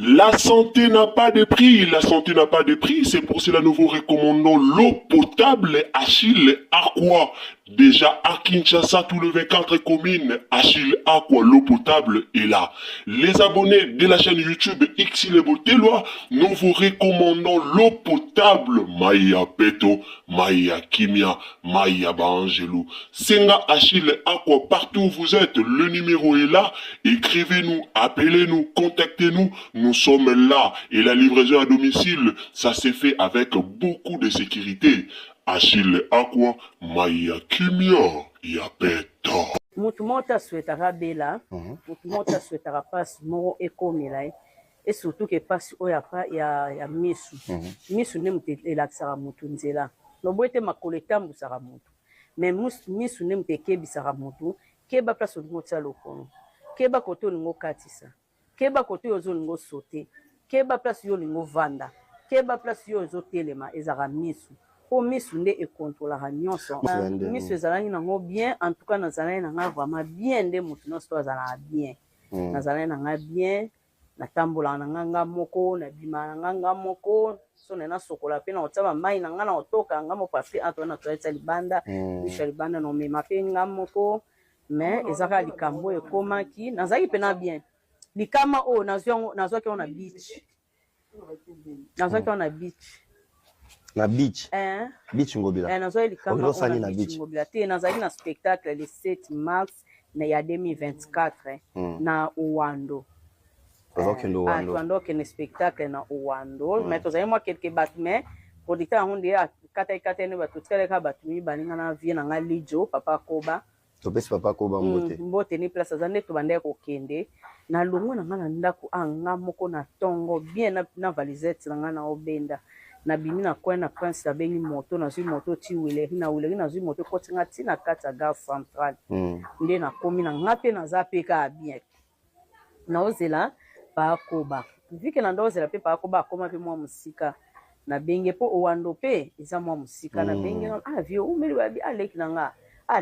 La santé n'a pas de prix, la santé n'a pas de prix, c'est pour cela nous vous recommandons l'eau potable Achille Aqua. Déjà à Kinshasa, tous les 24 communes, Achille Aqua, l'eau potable est là. Les abonnés de la chaîne YouTube Xile Botelwa, nous vous recommandons l'eau potable Maya Peto, Maya Kimia, Maya Bangelou. Senga Achille Aqua, partout où vous êtes, le numéro est là. Écrivez-nous, appelez-nous, contactez-nous. Nous sommes là et la livraison à domicile, ça s'est fait avec beaucoup de sécurité. Achille Aqua, Maya Kimia, Yapeto. Mutu mota souhaitera bela, mutu mota souhaitera passe moro ekomela et surtout que passe oya pa ya misu. Misu ne mutu elaksara mutu nzela. Lobo ete makolo etambusaka mutu. Mais misu ne mutu ekebisaka mutu, keba place olingo tia lokono. Keba kote olingo katisa. Keba kote ozo olingo sote. Keba place yo olingo vanda. Keba place yo ozo telema ezaka misu. Po misu nde ekontrolaka nyonso. Misu ezalaki nango bien, en tout cas nazalaki nanga vraiment bien nde mutu nyonso to azalaka bien. Nazalaki nanga bien, natambolaka nanga moko, nabima nanga moko, so nena sokola pe na otaba mai nanga na otoka nga mo papi atona toyetsa libanda, bisha libanda no mema pe nga moko, mais ezaka likambo ekomaki, nazalaki pena bien. Likama o nazwaki on na beach. Nazwaki on na beach. Na beach. Beach ngobila. Nazwaki likama on na beach ngobila. Te nazalaki na spectacle le 7 mars na ya 2024 na Uwando. Tuandoke ne spectacle na Uwando. Mais tozali moi quelques battements. Producteur honde ya kata ne batu tseleka batu mi baninga na vie na nga lijo papa Koba. Topesi papa Koba mbote. Mbote ni place azande to bande ko kende. Na longo na nga na ndako anga moko na tongo bien na valisette na nga na obenda. Na bimi na coin na prince abengi moto na zui moto ti wileri na zui moto koti nga ti na kati ya gare centrale. Nde na komi na nga pe na za pe ka bien. Na ozela pa Koba. Vike na ndo ozela pe pa Koba akoma pe mwa musika. Na benge po Uwando pe eza mwa musika na benge na vio umeli wa bi aleki na nga.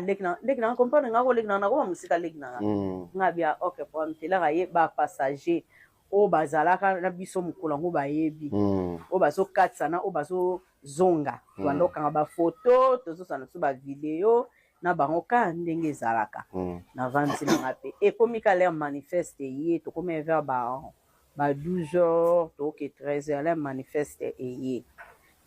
Leki na comprendre nga ko leki na ko musika leki na nga. Nga bia okay po mtela ga ye ba passager o bazalaka na biso mukula ngo bayebi. O bazo katsana o bazo zonga. Wando kanga ba photo, tozo sana so ba video na bango ka ndenge ezalaka. Na vanti na ngape. E komika le manifeste ye to comme vers ba 12h to ke 13h le manifeste ye.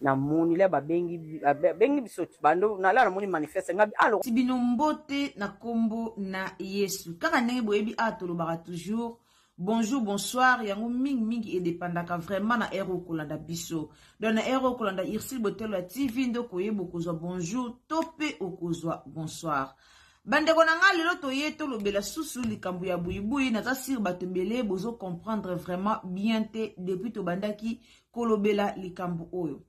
Na moni le bengi biso bando na la moni manifeste ngabi alors tibino mbote na kombo na Yesu kaka ndenge boyebi atolobaka toujours bonjour bonsoir yango mingi edepandaka vraiment na ero kolanda biso donc na ero kolanda Xile Botelwa TV ndo koyeba kozwa bonjour tope okozwa bonsoir bandeko na nga lelo toye tolobela susu likambo ya buibui naza sir bato ebele bozo comprendre vraiment bien te depuis tobandaki kolobela likambo oyo.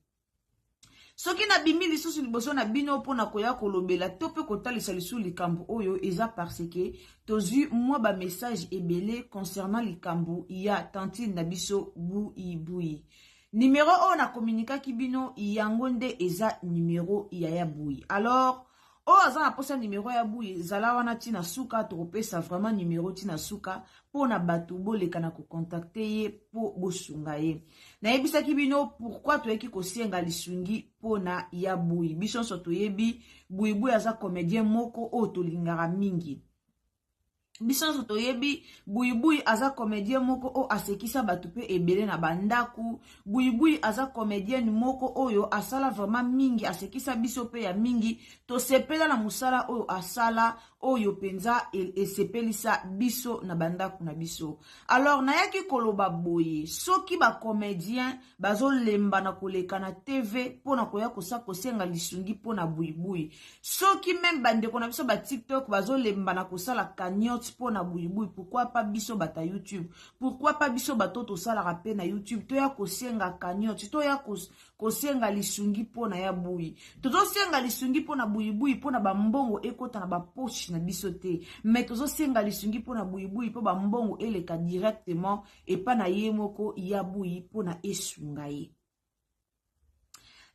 Soki na bimi lisusu liboso na bino pona koya kolobela tope kotalisa lisu likambo oyo eza parce que tozui moi ba message ebele concernant likambo ya tantine na biso buibui. Numéro o na communica ki bino yango nde eza numéro ya bui. Alors o aza na posa numéro ya bui zala wana tina suka topesa vraiment numéro tina suka pona batu boleka na ko contacter ye po bosunga ye. Na yebisa ki bino pourquoi toyeki kosenga lisungi pona ya bui. Biso so toyebi buibui aza comédien moko o tolingara mingi. Bisanzo toyebi buibui aza comédien moko o asekisa batu pe ebele na bandaku. Buibui aza comédien moko oyo asala vraiment mingi asekisa biso pe ya mingi to sepela na musala oyo asala oyo penza esepelisa biso na bandaku na biso. Alors nayaki koloba boye soki ba comédien bazo lemba na koleka na TV pona koya kosenga lisungi pona buibui. Soki même bandeko na biso ba TikTok bazo lemba na kosala cagnotte pona buibui, pourquoi pas biso bata YouTube? Pourquoi pas biso batoto sala rapé na YouTube? Toya kosenga cagnotte, toya kosenga lisungi pona ya bui. Tozo senga lisungi pona buibui pona ba mbongo ekota na ba poche na biso te. Mais tozo senga lisungi pona buibui po ba mbongo eleka directement et pa na ye moko ya bui pona esunga ye.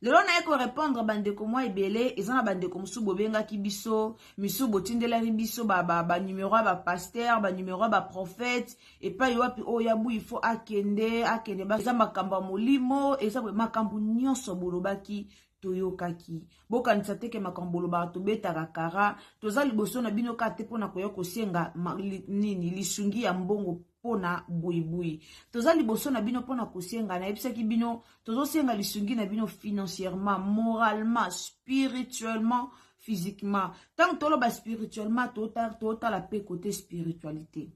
lelo na eko répondre bandeko mwa ebele ezana bandeko musu bobengaki biso misu botindelaki biso ba numéro ba pasteur ba numéro ba prophète epai wapi oya bu il faut akende ba eza makambo molimo eza makambo nyonso bolobaki toyokaki bokanisa teke makambo lobaka tobetaka kara toza liboso na bino ka te mpona koya kosenga nini lisungi ya mbongo pona buibui toza liboso na bino pona kosenga na yebisaki bino tozosenga lisungi na bino financièrement moralement spirituellement physiquement tant toloba spirituellement totala pe côté spiritualité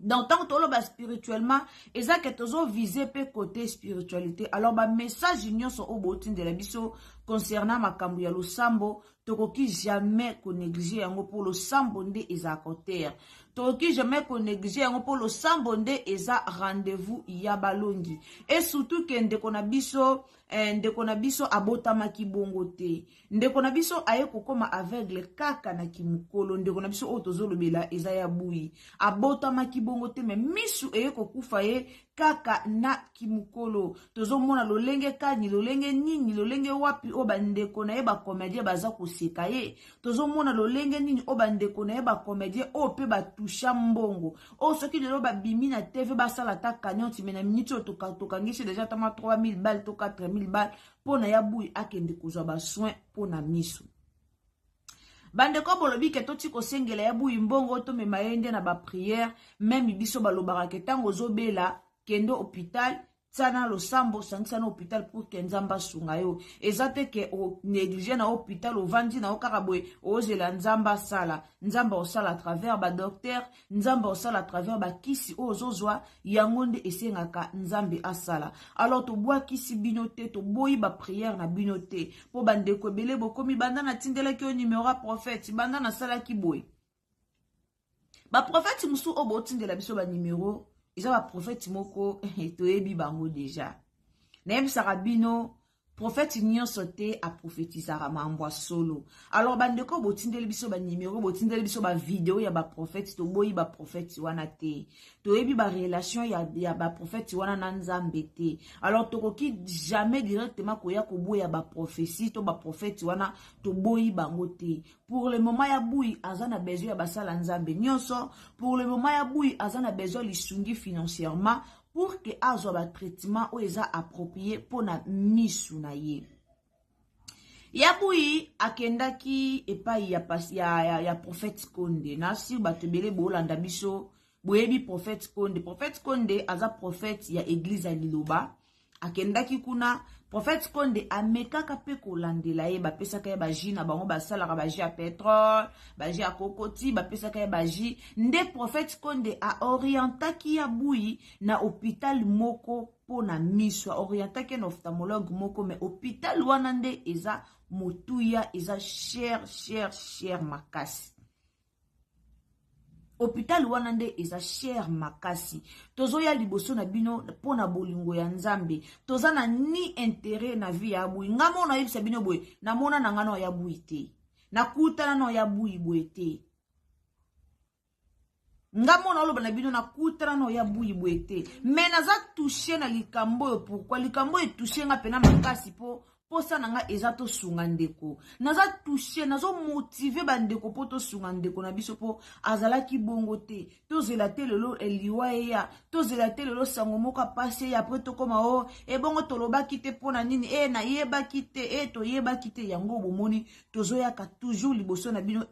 donc tant toloba spirituellement ezake tozo viser pe côté spiritualité alors ba message nyonso obotindela biso concernant makambo ya losambo tokoki jamais ko négliger yango pour losambo nde eza terre tokoki jamais ko négliger yango pour losambo nde eza rendez-vous ya balongi et surtout que ndeko na biso abotamaki bongo te ndeko na biso aye kokoma aveugle kaka na kimukolo ndeko na biso otozolobela eza ya bui abotamaki bongo te me misu eye kokufa ye kaka na kimukolo tozomona lolenge kani lolenge nini lolenge wapi o bandeko na ye ba comédien baza koseka ye tozomona lolenge nini o bandeko na ye ba comédien o pe batusha mbongo o soki lelo babimi na TV basala ta kanyoti mena minute tokangisi déjà tama 3000 balles to 4000 balles pona ya bui akende kozwa ba soin pona misu bandeko bolobi ke toti kosengela ya bui mbongo to mema yende na ba prière même biso balobaka ke tango zobela kendo hôpital tsana losambo sansana hôpital pour que nzamba sunga yo ezate ke o négligé na hôpital o vandi na okarabwe ozela nzamba sala nzamba osala à travers ba docteur nzamba osala à travers ba kisi ozozwa yangonde esengaka nzambe asala alors to bwa kisi binote to boyi ba prière na binote po bandeko belé bokomi banda na tindela ki o numéro prophète banda na sala ki boyi ba prophète musu obo tindela biso ba numéro isa ba prophète moko toyebi bango déjà na yebisaka bino prophète nyonso te a prophétisaka mambo solo alors bandeko botindeli biso ba numéro botindeli biso ba vidéo ya ba prophète to boyi ba prophète wana te toyebi ba relation ya ba prophète wana na nzambe te alors tokoki jamais directement koya koboya ba prophétie to ba prophète wana to boyi bango te pour le moment ya bui azana besoin ya basala nzambe nyonso pour le moment ya bui azana besoin lisungi financièrement pour que azwa ba traitement o eza approprié pona misu na ye yabui akendaki epai ya prophète Konde na si batebele bolanda biso boyebi prophète Konde aza prophète ya église ya Liloba akendaki kuna prophète Konde amekaka pe kolandela ye bapesaka ye baji na bango basalaka baji ya pétrole baji ya kokoti bapesaka ye baji nde prophète Konde a orientaki ya bui na hôpital moko pona miso orientaki na ophtalmologue moko mais hôpital wana nde eza motuya eza cher makasi hôpital wana nde eza cher makasi tozoya liboso na bino pona bolingo ya nzambe toza na ni intérêt na vie ya bui ngamo na yebisa bino boye namona na ngano ya bui te nakutana na ya bui boye te ngamo na oloba na bino nakutana na ya bui boye te mais naza touché na likambo yo pourquoi likambo e touché nga pena makasi po posa nanga eza to sunga ndeko naza touché nazo motiver bandeko po to sunga ndeko na biso po azalaki bongo te to zela te lelo eliwa ya to zela te lelo sango moka passé ya après to koma o e bongo tolobaki te pona nini na yebaki te to yebaki te yango bomoni tozoyaka toujours liboso na bino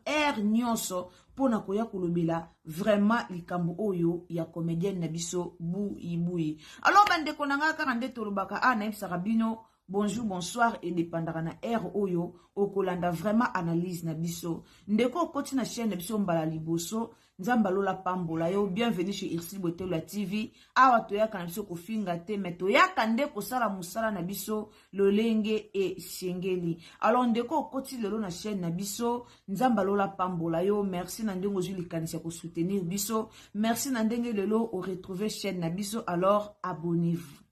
nyonso pona koya kolobela vraiment likambo oyo ya comédienne na biso bui alors bandeko nanga kaka nde tolobaka na yebisaka bino bonjour, bonsoir et dépendra na oyo okolanda vraiment analyse na biso ndeko koti na chaîne na biso mbala liboso nzamba lola pambola yo bienvenue chez Irsil Botelo TV awa toyaka na biso kofinga te mais toyaka nde kosala musala na biso lolenge e shengeli alors ndeko koti lelo na chaîne na biso nzamba lola pambola yo merci na ndenge ozuli kanisa ko soutenir biso merci na ndenge lelo o retrouver chaîne na biso alors abonnez-vous.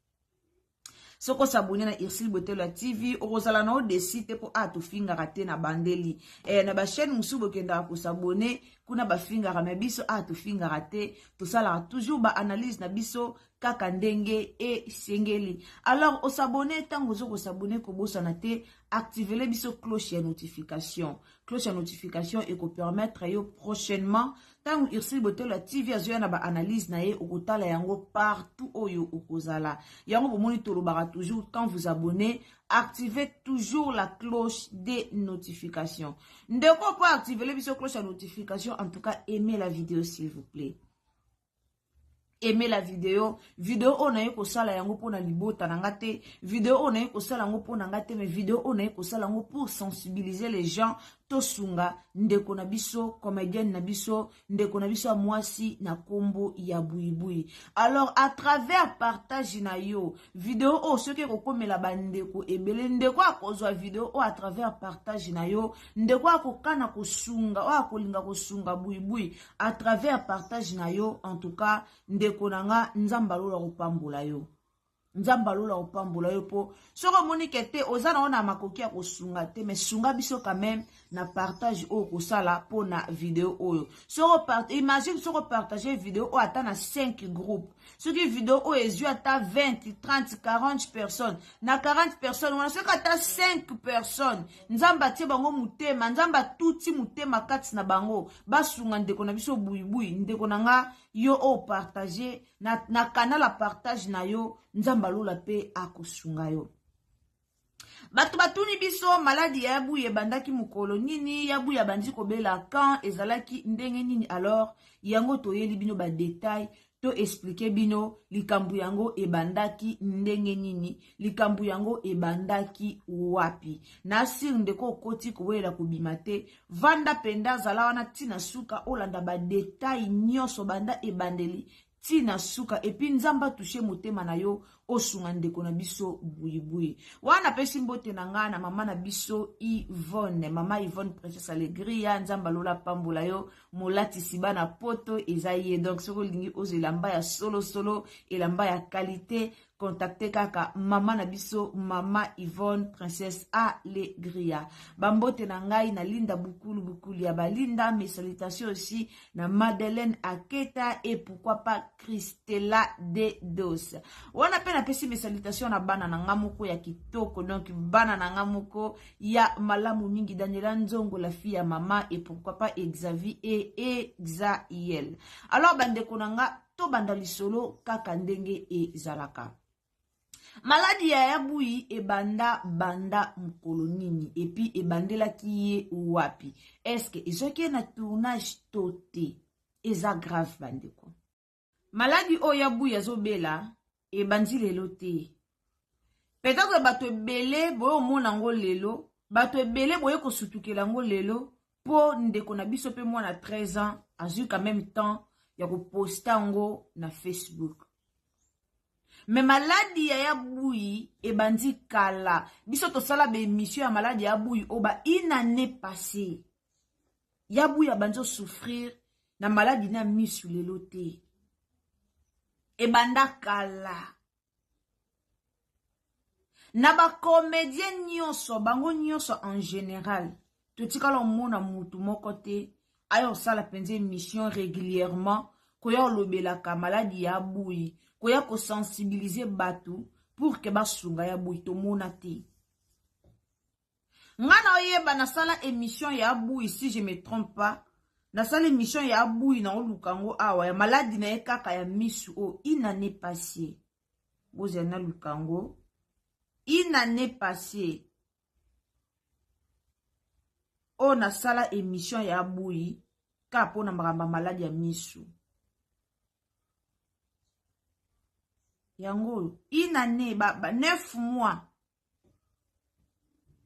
Soko s'abonner na Irsil Botelo TV orozala na o desite po atu finga rate na bandeli na ba chaîne musubo kenda ko s'abonner kuna bafingaka me biso tofingaka te tosalaka toujours baanalyse na biso kaka ndenge esengeli. Alors osabone ntango ozo kosabone kobosana te activele biso cloche ya notification. Cloche ya notification ekopermettre yo prochainement ntango Ursule Botelo TV azoya na baanalyse na ye okotala yango partout oyo okozala. Yango bomoni tolobaka toujours quand vous abonnez, activez toujours la cloche des notifications. Ndeko po activer la cloche de notification, en tout cas aimez la vidéo s'il vous plaît. Aimez la vidéo on a eu ko sala yango pona libota nangate, vidéo on a eu ko sala yango pona ngate, mais vidéo on a eu ko sala yango pour sensibiliser les gens. Tosunga ndeko na biso comédienne na biso ndeko na biso mwasi na kombo ya buibui. Alors à travers partage na yo vidéo ceux qui kokomela bandeko ebele ndeko akozwa vidéo à travers partage na yo ndeko akokana kosunga akolinga kosunga buibui à travers partage na yo. En tout cas ndeko nanga nzambalola kopambola yo. Nzambalola opambola yo po soko monike te ozana ona makoki ya kosunga te, mais sunga biso quand même na partage o kosala po na vidéo oyo. Imagine soko partager vidéo o ata na 5 groupes. Soki vidéo o ezu ata 20, 30, 40 personnes. Na 40 personnes, wana soki ata 5 personnes. Nzamba tie bango mutema, nzamba tuti mutema kati na bango. Basunga ndeko na biso buibui, ndeko nanga yo o partager na canal a partage na yo, nzamba lula pe akosunga yo. Bato batuni biso maladi ya yabu ebandaki mukolo nini, yabu ya bandi kobela kan ezalaki ndenge nini. Alors yango toyeli bino ba détail to expliquer bino likambu yango ebandaki ndenge nini, likambu yango ebandaki wapi. Nasir ndeko koti kowela kubimate vanda penda zala wana tina suka olanda ba détail nyoso banda ebandeli tina suka epi nzamba touche motema na yo osunga ndeko na biso buibui. Wana pesi mbote na nga na mama na biso Yvonne, mama Yvonne Princesse Alegria, nzamba lola pambola yo molati siba na poto ezaye. Donc soko lingi ozo elamba ya solo elamba ya qualité, contacte kaka mama na biso mama Yvonne Princesse Alegria. Bambote na ngai na linda bukulu ya balinda, mes salutations aussi na Madeleine Aketa et pourquoi pas Christella de Dos. Wana pena pesi mes salutations na bana na ngamuko ya kitoko, donc bana na ngamuko ya malamu mingi, Daniela Nzongo la fille ya mama et pourquoi pas Xavier et Exaïel. Alors bandeko nanga to bandali solo kaka ndenge ezalaka. Maladi ya yabui ebanda banda mukolo nini epi ebandela kiye wapi. Est-ce que ezoki na tournage tote eza grave bandeko. Maladi o yabui yazobela ebandi lelo te. Peut-être bato ebele boyo mona ngo lelo, bato ebele boyo kosutukela ngo lelo po ndeko na biso pe mwana 13 ans azui quand même temps ya koposta ngo na Facebook. Mais maladi ya yabui ebandi kala. Biso tosala be émission ya maladi ya yabui oba une année passée. Yabui abanzo souffrir na maladi na misu lelo te. Ebanda kala. Na ba comédien nyonso, bango nyonso en général. Totikala mona mutu moko te. Ayo sala penze émission régulièrement. Koya olobelaka maladi ya yabui. Koya ko sensibiliser batu pour que basunga yabui to mona te. Ngana oyeba na sala émission ya yabui, si je me trompe pas. Na sala émission ya yabui na olukango awa ya maladi na ekaka ya misu o une année passée. Bozana lukango. Une année passée. O na sala émission ya yabui ka pona maramba maladi ya misu. Yango, une année, 9 mois.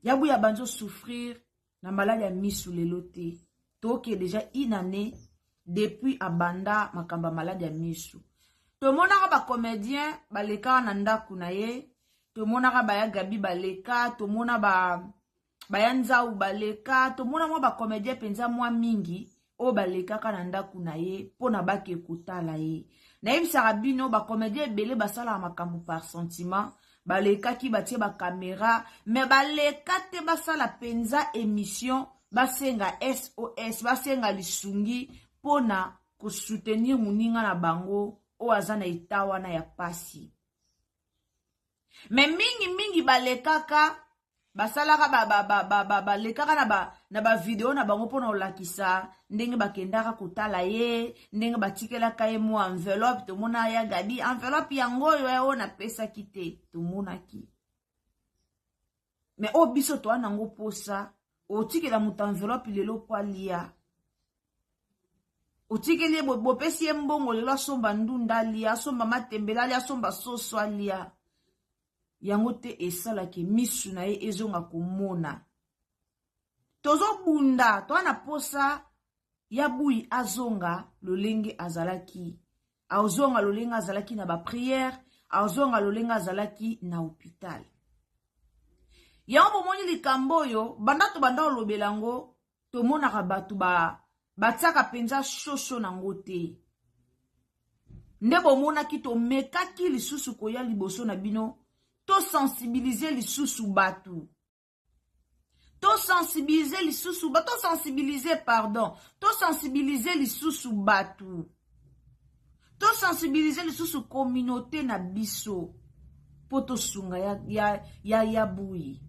Yabou ya banjo souffrir na malade ya misu lelo te. Toke déjà une année depuis abanda makamba malade ya misu. To monaka ba comédien baleka na ndaku na ye, to monaka ba ya Gabi baleka, to mona ba yanza u baleka, to mona mo ba comédien penza mwa mingi o baleka ka na ndaku na ye pona bake kutala ye. Na yebisaka bino ba comédien ebele basala makambo par sentiment, baleka ki batie ba caméra, mais baleka te basala penza émission, basenga SOS, basenga lisungi pona ko soutenir muninga na bango o azana itawa na ya pasi. Me mingi balekaka basalaka balekaka na ba video na bango pona olakisa ndenge bakendaka kotala ye, ndenge batikelaka ye mo enveloppe, tomona ya Gabi enveloppe yango yo na pesa kite tomonaki. Me o biso to anango posa otikela muta enveloppe lelo kwa lia. Otikeli bopesi mbongo lelo asomba ndunda lia, asomba matembela lia, asomba soso lia. Yango te esala ke misu na ye ezonga komona. Tozo bunda, to ana posa ya bui azonga lolenge azalaki. Azonga lolenge azalaki na ba prière, azonga lolenge azalaki na hôpital. Yango moni likambo yo, banda olobelango, to mona rabatu bataka penza shosho nango te. Ndebo mona ki to mekaki lisusu koya liboso na bino, to sensibiliser lisusu batu. To sensibiliser lisusu batu, to sensibiliser lisusu batu. To sensibiliser lisusu communauté na biso. Poto sunga ya bui.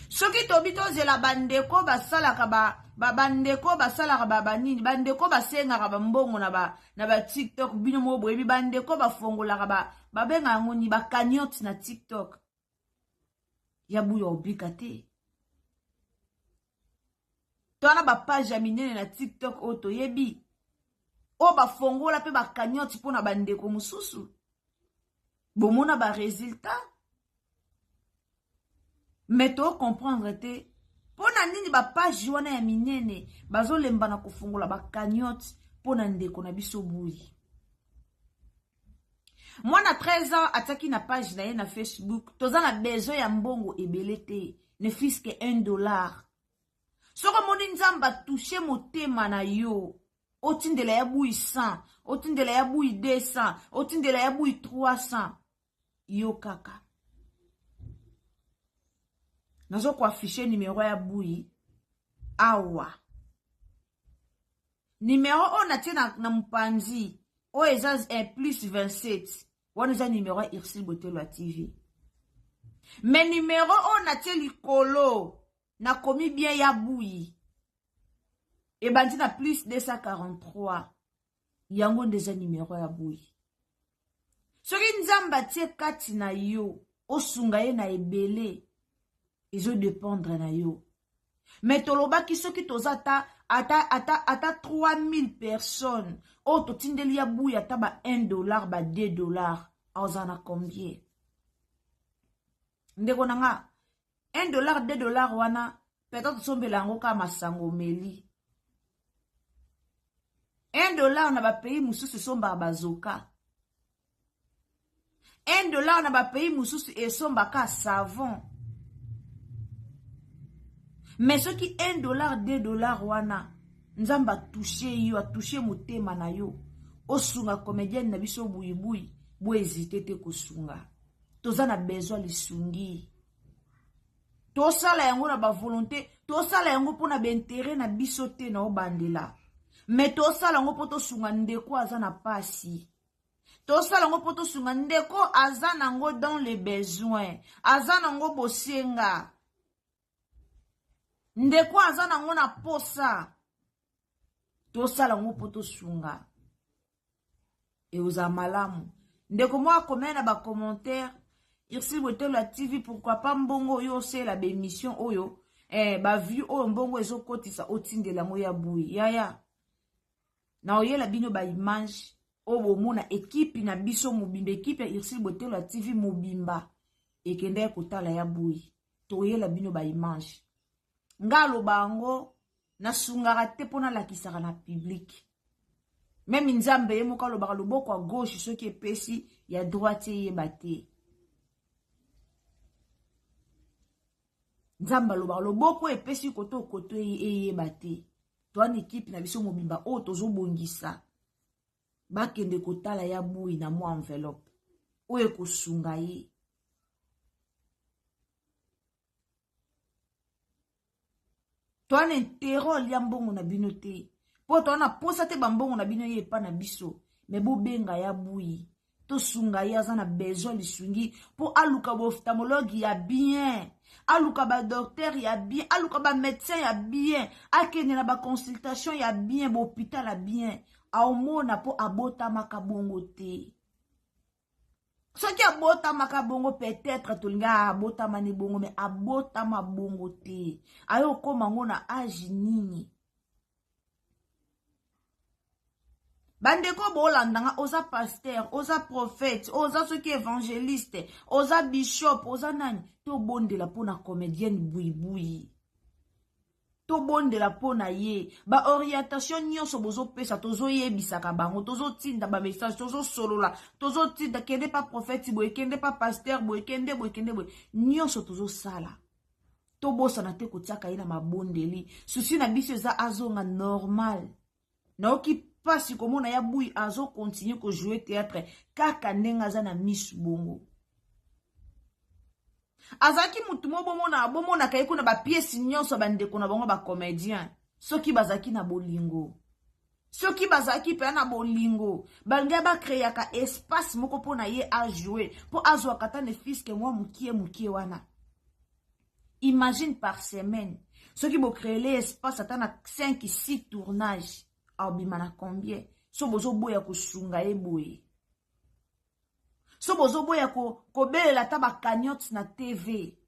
Soki tobi tozela bandeko basalaka bandeko basalaka banini, bandeko basengaka bambongo na ba TikTok bino mo boyebi, bandeko bafongolaka babenga ngoni ba cagnotte na TikTok. Ya buya obika te. Toana ba page ya minene na TikTok oto yebi. O bafongola pe ba cagnotte pona bandeko mususu. Bomona ba résultat. Mais to comprendre te. Pona nini ba page wana ya minene bazo lemba na kofungola ba cagnotte pona ndeko na biso bui. Mwana 13 ans ataki na page na ye na Facebook, toza na besoin ya mbongo ebele te, ne fiske $1. Soko moni nzamba touche motema na yo, otindela ya bui 100, otindela ya bui 200, otindela ya bui 300, yo kaka. Nazo kwa afficher numéro ya bui, awa. Numéro on a tina na mpanzi, o ezaz plus 27, wana za numéro ya Irsil Botelwa TV. Mais numéro on a tia likolo, na komi bien ya bui. E bandi na plus 243, yango ndeza numéro ya bui. Soki nzamba tie kati na yo, osunga ye na ebele, ezo dépendre na yo. Mais toloba ki soki tozata ata 3000 personnes, o to tindeli ya bui ata ba $1, ba $2, ozana combien? Ndeko nanga, $1, $2 wana, peut-être sombela yango ka masango meli. $1 na ba pays mususu somba bazoka. $1 na ba pays mususu esomba ka savon. Mais ce qui $1, $2 wana, nzamba touche yo, a touche motema na yo. Osunga comédienne na biso bui, bo hésiter te kosunga. Toza na besoin lisungi. Tosala yango na ba volonté, tosala yango pona ba intérêt na biso te na obandela. Mais tosala yango poto sunga ndeko aza na pasi. Tosala yango poto sunga ndeko aza nango dans les besoins, aza nango bosenga. Ndeko aza nango na posa. Tosala yango poto sunga. Et oza malamu. Ndeko moi comment na ba commentaire Irsil Botelwa TV, pourquoi pas mbongo yo c'est la bémission oyo ba view oyo mbongo ezo kotisa otindela ngo ya bui yaya na oyela bino ba image o bomona équipe na biso mobimba, équipe ya Irsil Botelwa TV mobimba ekende kotala ya bui to oyela bino ba image ngalo bango na sungara te pona la kisaka na public. Même nzambe ye moka lobaka loboko a gauche soki epesi ya droite ye bate. Nzamba lobaka loboko epesi koto ye bate. Toan équipe na biso mobimba o tozo bongisa. Bakende kotala ya bui na mo enveloppe. Oye kosunga ye. toana interrol ya mbongo na bino te po toana posa te bambongo na bino ye pa na biso me bobenga ya bui tosunga ye aza na besoin lisungi po aluka baophtalmologue ya bien aluka badocteur ya bien aluka bamédecin ya bien akende na baconsultation ya bien bahôpital ya bien aomona po abotamaka bongo te soki abotamaka bongo peut-être tolinga abotama ni bongo me abotama bongo te ayo koma ngo na age nini bandeko bolandanga oza pasteur oza prophète oza soki évangéliste oza bishop oza nani tobondela pona comédienne buibui tobondela pona ye ba orientation nyonso bozopesa tozoyebisaka bango tozotinda ba message tozosolola tozotinda kende pa prophète boye kende pa pasteur boye kende boye nyonso tozosala tobosana te kotiaka ye na mabondeli susi na biso eza azonga normal naoki pasi komona ya bui azo continue ko jouer théâtre kaka ndenga za na miss bongo azaki mutu mo bomona kai kuna ba pièce nyonso bandeko na bango ba comédien soki bazaki na bolingo soki bazaki pe na bolingo bange ba créer ka espace moko pona ye a jouer po azwa katane fiske mwa mukie wana imagine par semaine soki bo créer l'espace atana 5-6 tournages abimana combien so bozo boya kusunga eboye so bozo boya ko belela ta ba cagnotte na TV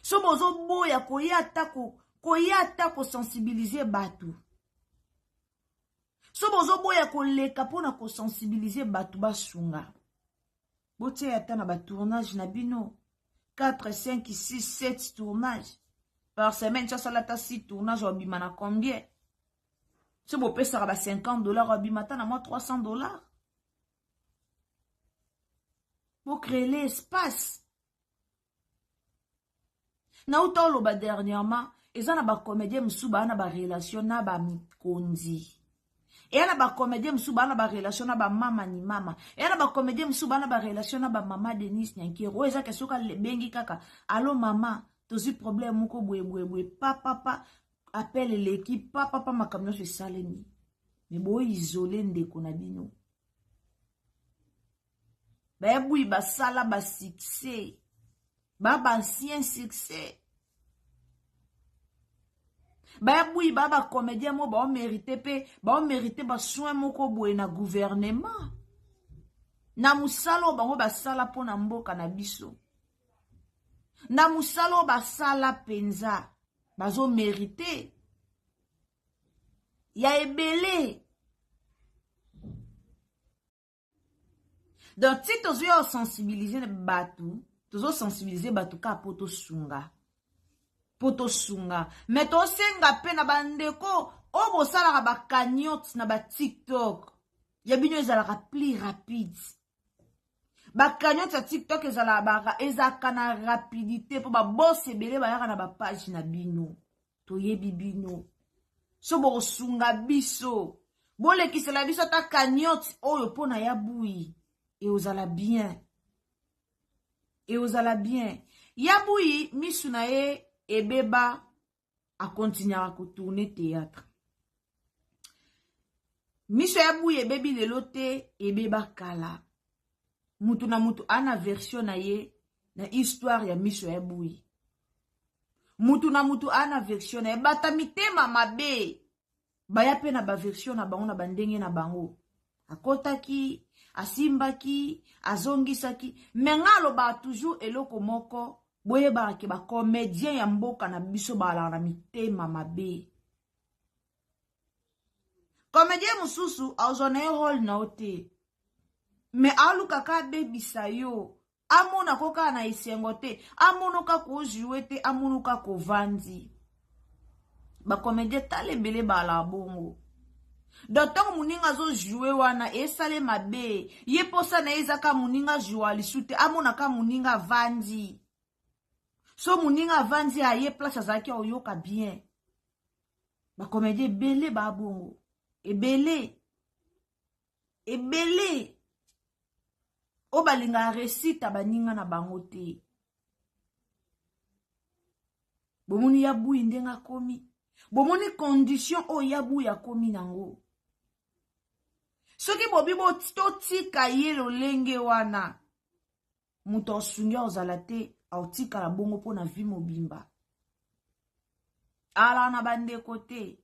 so bozo boya ko yata ko sensibiliser batu so bozo boya ko leka pona ko sensibiliser batu basunga bote ata na ba tournage na bino 4 5 6 7 tournages par semaine ça salata 6 tournages abimana combien si vous payez ça $50 à bimata na moi $300 pour créer l'espace na utolo ba dernièrement eza na ba comédien musuba na ba relation na ba mikonzi et na ba comédien musuba na ba relation na ba mama ni mama et na ba comédien musuba na ba relation na ba mama Denise Nyankero eza kesoka bengi kaka allo mama tozi problème moko boye papa appelle l'équipe papa makamyo se salemi mais bo isolé ndeko na bino ba bui ba sala ba succès ba ancien succès ba bui ba comédien mo ba mérité ba soin moko boye na gouvernement na musalo bango ba sala pona mboka na biso na musalo ba sala penza bazo mérité ya ebele donc si tozo sensibiliser batu ka poto sunga mais to senga pe na bandeko o bo sala ba cagnotte na ba TikTok ya bino ezala plus rapide ba cagnotte ya TikTok ezaka na rapidité po ba boss ebele ba yaka na ba page na bino to yebi bino so bo sunga biso bole kisela biso ta cagnotte oyo pona ya bui et ozala bien ya bui misuna ye ebeba a continuer ko tourner théâtre miso ya bui ebebi lelo te ebeba kala mutu na mutu ana version na ye na histoire ya miso ya bui mutu na mutu ana version na ye bata mitema mabe baya pe na ba version na bango na bandenge na bango akotaki asimbaki azongisaki mengalo ba toujours eloko moko boye ba ke ba comédien ya mboka na biso bala na mitema mabe comédien mususu azone rôle na ote me aluka ka bebisa yo amona koka na isengo te amonoka ko jouer te amonoka ko vandi ba comédien talebele bala bongo D'autant muninga zo jouer wana esale mabe ye posa na ezaka muninga joua lisute amonaka muninga vandi so muninga vandi aye place azaki oyoka bien ba comédie belé ba bongo ebele o balinga recite baninga na bango te bomuni ya bui ndenga komi bomoni condition o yabu ya komi nango. Soki bobi bo totika ye lolenge wana. Muto osungi ozala te autika la bongo po na vi mobimba. Ala na bande kote.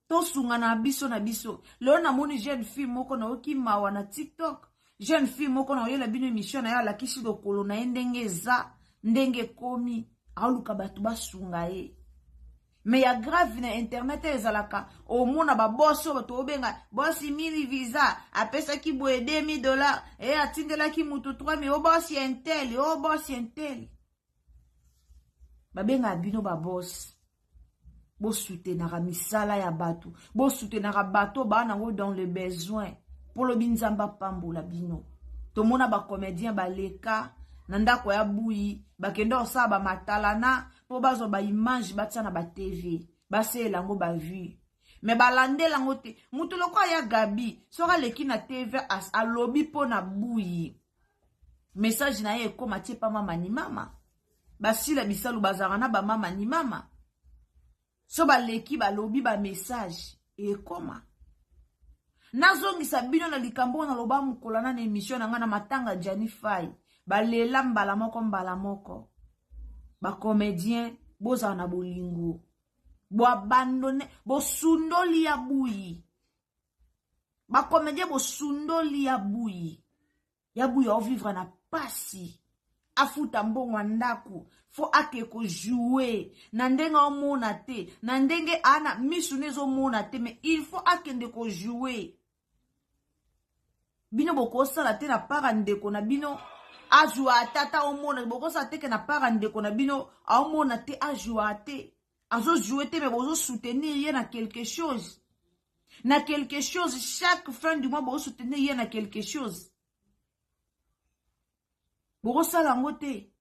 To sunga na biso na biso. Leo na moni jeune fille moko na oki mawa na TikTok. Jeune fille moko na oyela bino émission na ya la kisi do kolo na ndenge za ndenge komi aluka batu basunga ye. Mais ya grave na internet ezalaka omona ba boss bato obenga boss 1000 visa apesa ki boye $2000 et atindela ki mutu 3000 o boss intel o boss intel. Babenga bino ba boss. Bo soutenara misala ya batu. Bo soutenara bato ba nango dans le besoin. Pour le binzamba pambola bino. Tomona ba comédien ba leka nanda ko ya bui bakendo osaba matalana po bazo ba image batia na ba TV. Base lango ba vu. Mais balande lango te. Mutu loko ya Gabi sora leki na TV as alobi po na bui. Message na ye ko matie pa mama ni mama. Basila bisalu bazarana ba mama ni mama. So ba leki ba lobi ba message e koma. Nazongi sabino na likambo na loba mukolana na emission na ngana matanga Janify. Ba lela mbala moko. Ba comédien boza na bolingo. Bo abandonne bo sundoli ya bui. Ba comédien bo sundoli ya bui. Ya bui o vivre na pasi. Afuta mbongo ndaku. Fo ake ko jouer. Nandenga o mona te. Nandenge ana misu nezo mona te. Mais il faut akende ko jouer. Bino boko sala te na para ndeko na bino. Ajua tata o mona. Boko sala te ke na para ndeko na bino. A o mona te ajua te. Azo jouer te mais bozo soutenir ye na quelque chose. Na quelque chose. Chaque fin du mois bozo soutenir ye na quelque chose. Boko sala ngote.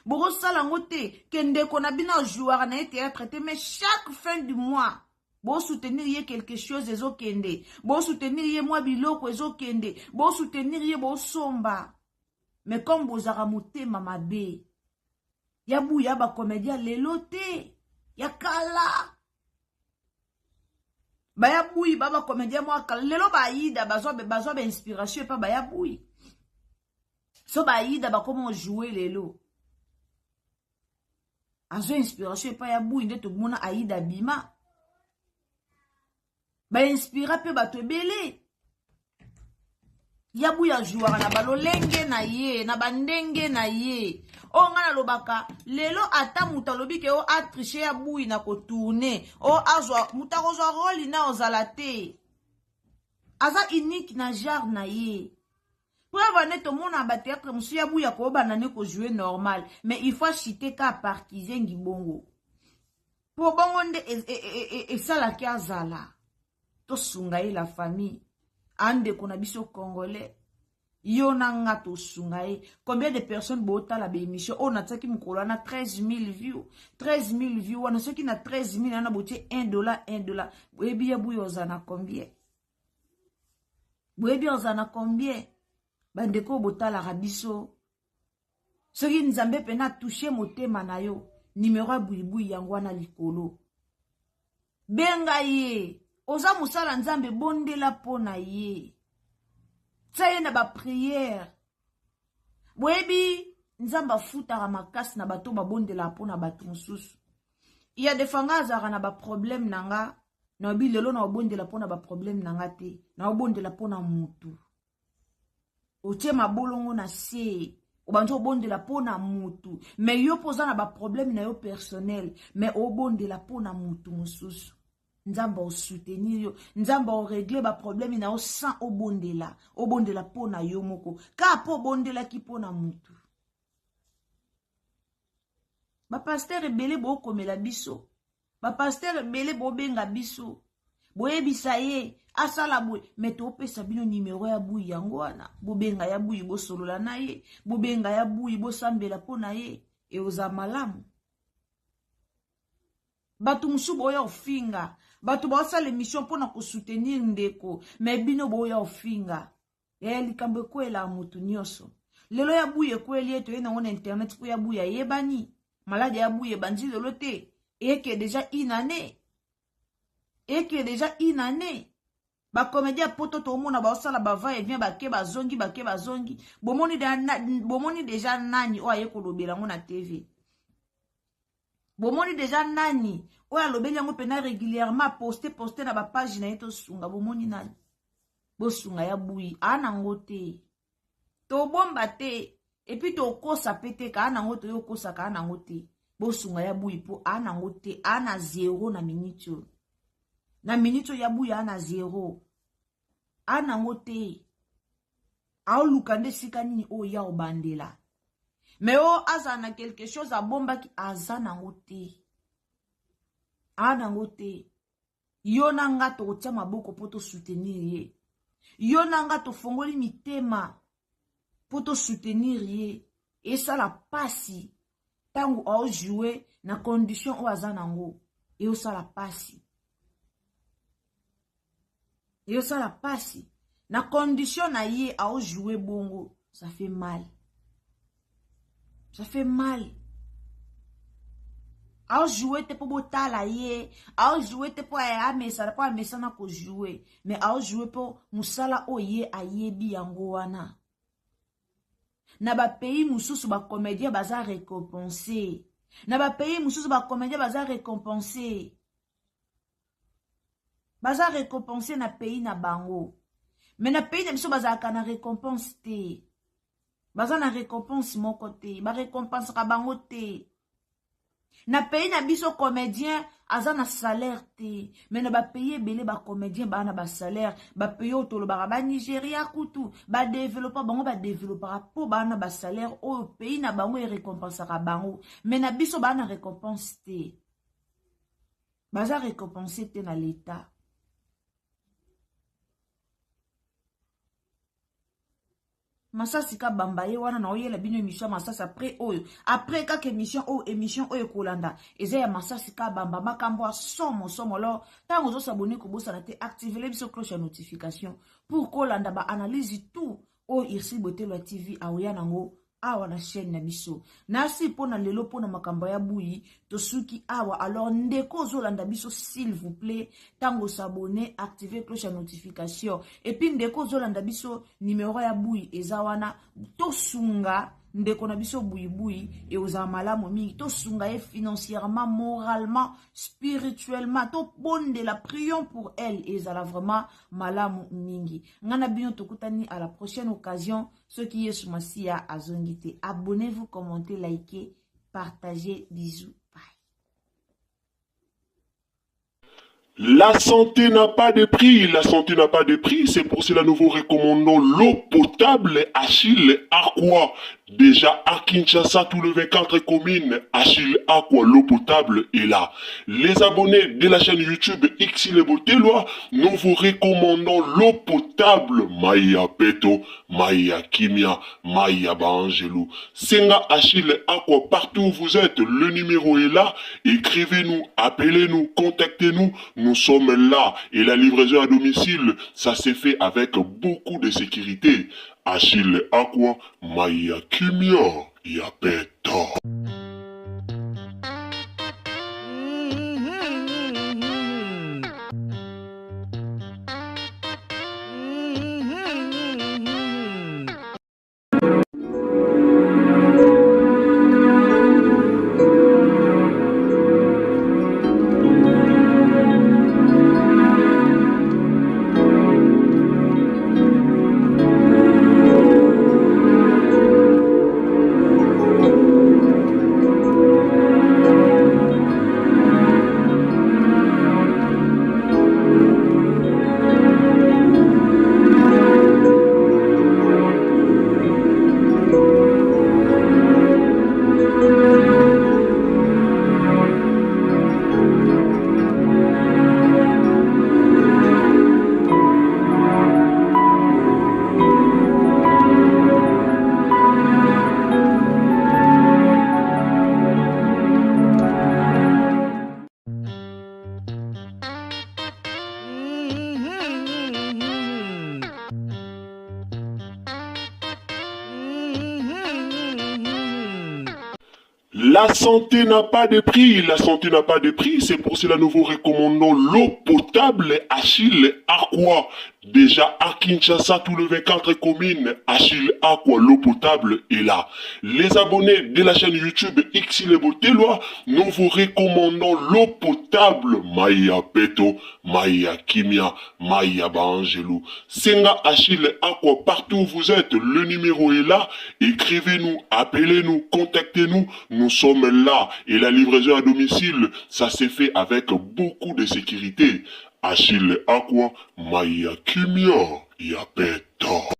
Boko sala ngote. Kende kona bina joueur na théâtre te mais chaque fin du mois. Bo soutenir ye quelque chose ezo kende. Bo soutenir ye mwa biloko ezo kende. Bo soutenir ye bo somba. Mais comme bo zaramoute mama be. Ya bou ya ba comédien lelo te. Ya kala. Ba ya bou ba ba comédien mwa kala. Lelo ba yida bazo ba inspiration pa ba ya bou. So ba yida ba comment jouer lelo. Azo inspiration pa ya bou nde to mona aida bima. Ba inspira pe bato ebele. Yabu ya jouara na balolenge na ye, na bandenge na ye. O ngana lobaka, lelo ata muta lobi ke o atriche ya bui na ko tourner. O azwa, muta kozwa roli na ozalate. Aza unique na genre na ye. Preuve neto mona ba théâtre musu ya bui ya ko banane ko jouer normal. Mais il faut chiter ka partisan ngibongo. Po bongo nde e sala ki azala. To sungaye la famille. Ande kona biso congolais. Yona nga to sungaye. Combien de personnes bota la bémission? On a taki mukolo na 13 000 views. 13 000 views. On a ceux qui na 13 000 ana boté $1. Bwebi ya bouyo zana combien? Bwebi ozana combien? Bandeko bota la rabiso. Ceux qui nzambe pena touché motema na yo. Numéro ya bouibouy yangwana likolo. Benga ye. Oza musala nzambe bondela pona ye. Tsaye na ba prière. Bwebi nzamba futa makasi na bato ba bondela pona bato mususu. Iya defanga azara na ba problème nanga. Na obi lelo na bondela pona ba problème nanga te. Na bondela pona mutu. Otie mabolongo na se. Obanjo bondela pona mutu. Mais yo poza na ba problème na yo personnel. Mais obondela pona mutu mususu. Nzamba o soutenir yo. Nzamba o régler ba problème na o sans obondela. Obondela pona yo moko. Ka po bondela ki pona mutu. Ba pasteur ebele bo komela biso. Ba pasteur ebele bo benga biso. Boyebisa ye. Asala bwe. Meto opesa bino numéro ya bui yango wana. Bo benga ya bui bo solola na ye. Bo benga ya bui bo sambela pona ye. E oza malamu. Batu musu boya ofinga. Batu bosa l'émission pour na ko soutenir ndeko. Mais bino boya ofinga. Likambo kwela mutu nyoso. Lelo ya buye kweli eto ena on internet ko ya buya yebani. Maladie ya bouille bandi de l'autre. Et qui est déjà une année. Et qui est déjà une année. Ba comédien poto to mona ba osala ba va et vient ba ke ba zongi. Bomoni déjà nani o aye ko lobela ngona TV. Bomoni déjà nani o ya lobela ngo pena régulièrement poster na ba page na yeto sunga bomoni nani. Bo sunga ya bouille ana ngote. To bomba te et puis to kosa pete ka ana ngote yo kosa ka ana ngote. Bo sunga ya bouille po ana ngote ana 0 na minute. Na minute ya bouille ana 0. Ana ngote. Ao lukande sika nini o ya obandela. Mais o azana quelque chose à bomba ki azana ngote. Ana ngote. Yo nanga to tia maboko poto soutenir ye. Yo nanga to fongoli mitema poto soutenir ye. Et ça la passi. Tango ao jouer na condition o azana ngo. Et o ça la passi. Et ça la passe. Na condition na ye a jouer bongo, ça fait mal. Ça fait mal. A jouer te pour botta la ye, a jouer te pour amesa na ko jouer, mais a jouer pour musala oye ayebi yango wana. Na ba pays mususu ba comédien baza récompensé. Na ba pays mususu ba comédien baza récompensé. Baza récompensé na pays na bango. Mais na pays na biso baza ka na récompense te. Baza na récompense mon côté. Ba récompense ka bango te. Na pays na biso comédien aza na salaire te. Mais na ba pays belé ba comédien ba na ba salaire. Ba pays otolo ba Nigeria kutu. Ba développer bango ba développer po ba na ba salaire o pays na bango e récompense ka bango. Mais na biso ba na récompense te. Baza récompensé te na l'état. Masasi ka bambaye wana na oyela bino émission masasi après oyo après kaka émission oyo kolanda eza ya masasi ka bamba makambo somo lo tango zo s'abonner ko bosa na te activer biso cloche ya notification pour kolanda ba analyse tout o Irsi Botelo TV aoya nango awa na chaîne na biso nasi pona lelo pona makambo ya bouyi to suki awa alors ndeko zolanda biso s'il vous plaît tango s'abonner activer cloche ya notification et puis ndeko zolanda biso numéro ya bouyi ezawana to sunga ndeko na biso bouyi et oza malamu mingi to sunga e financièrement moralement spirituellement to bonde la prions pour elle ezala vraiment malamu mingi ngana bino tokutani à la prochaine occasion ceux qui est sur Masia azongite abonnez-vous commentez likez partagez bisous. La santé n'a pas de prix, la santé n'a pas de prix, c'est pour cela nous vous recommandons l'eau potable Achille Aqua. Déjà à Kinshasa, tous les 24 communes, Achille Aqua, l'eau potable est là. Les abonnés de la chaîne YouTube Xile Boteloa, nous vous recommandons l'eau potable Maya Peto, Maya Kimia, Maya Bangelou. Senga Achille Aqua, partout où vous êtes, le numéro est là. Écrivez-nous, appelez-nous, contactez-nous. Nous sommes là et la livraison à domicile, ça s'est fait avec beaucoup de sécurité. Achille Aqua, Maya Kimia, Yapeto. La santé n'a pas de prix, la santé n'a pas de prix, c'est pour cela nous vous recommandons l'eau potable Achille Aqua. Déjà à Kinshasa, tout le 24 communes, Achille Aqua, l'eau potable est là. Les abonnés de la chaîne YouTube Xile Botelwa, nous vous recommandons l'eau potable Maya Peto, Maya Kimia, Maya Bangelou. Senga Achille Aqua, partout où vous êtes, le numéro est là. Écrivez-nous, appelez-nous, contactez-nous. Nous sommes là. Et la livraison à domicile, ça s'est fait avec beaucoup de sécurité. Achille Aqua, Maya Kimia, Yapeto.